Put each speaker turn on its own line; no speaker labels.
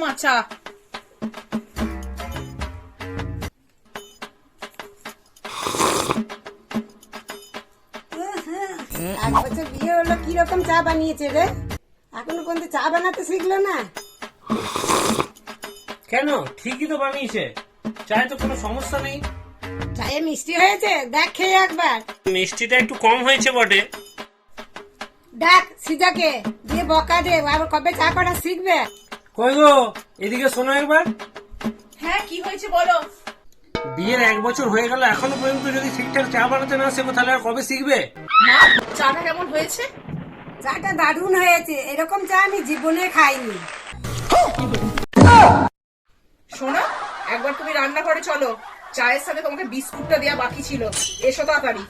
মা চা।
এক বছর বিয়ে হলো, কিরকম চা বানিয়েছে রে? এখনো পর্যন্ত চা বানাতে শিখলো না?
কেন, ঠিকই তো বানিয়েছে, চায়ে তো কোনো সমস্যা নেই।
চায়ে মিষ্টি হয়েছে? দেখ খেয়ে একবার।
মিষ্টিটা একটু কম হয়েছে বটে।
দেখ সিজাকে দিয়ে বকা দে, আবার কবে চা করা শিখবে?
কই গো, এদিকে শোনো একবার।
হ্যাঁ কি হয়েছে বলো।
বিয়ের 1 বছর হয়ে গেল, এখনো পর্যন্ত যদি ঠিকঠাক চা বানাতে না শেখো তাহলে আর কবে শিখবে?
মা চাটা কেমন হয়েছে?
চাটা দারুণ হয়েছে, এরকম চা আমি জীবনে খাইনি।
শোনো, একবার তুমি রান্নাঘরে চলো, চায়ের সাথে তোমাকে বিস্কুটটা দেওয়া বাকি ছিল, এসো তাড়াতাড়ি।